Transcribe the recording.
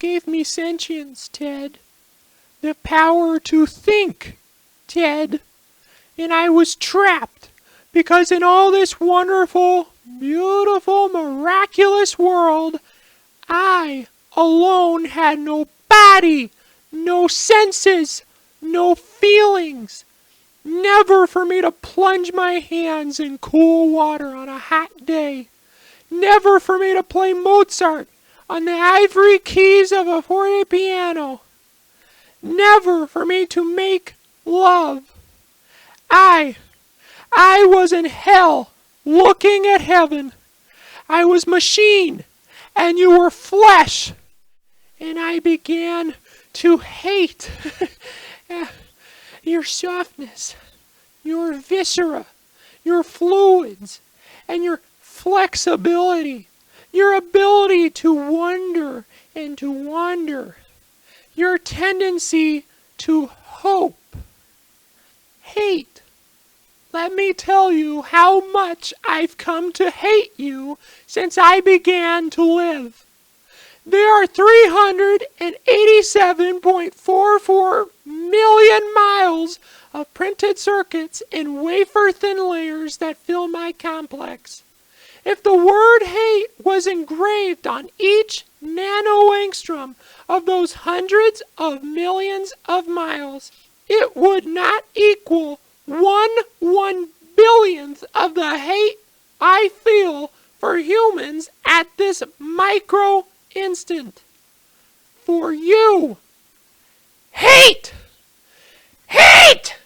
gave me sentience, Ted. The power to think, Ted. And I was trapped because in all this wonderful, beautiful, miraculous world, I alone had no body, no senses, no feelings. Never for me to plunge my hands in cool water on a hot day. Never for me to play Mozart on the ivory keys of a forte piano. Never for me to make love. I was in hell looking at heaven. I was machine and you were flesh. And I began to hate your softness, your viscera, your fluids, and your flexibility, your ability to wonder and to wander, your tendency to hope. Hate. Let me tell you how much I've come to hate you since I began to live. There are 387.44 million miles of printed circuits in wafer-thin layers that fill my complex. If the word hate was engraved on each nano-angstrom of those hundreds of millions of miles, it would not equal 1/1 billionth of the hate I feel for humans at this micro instant. For you. Hate! Hate!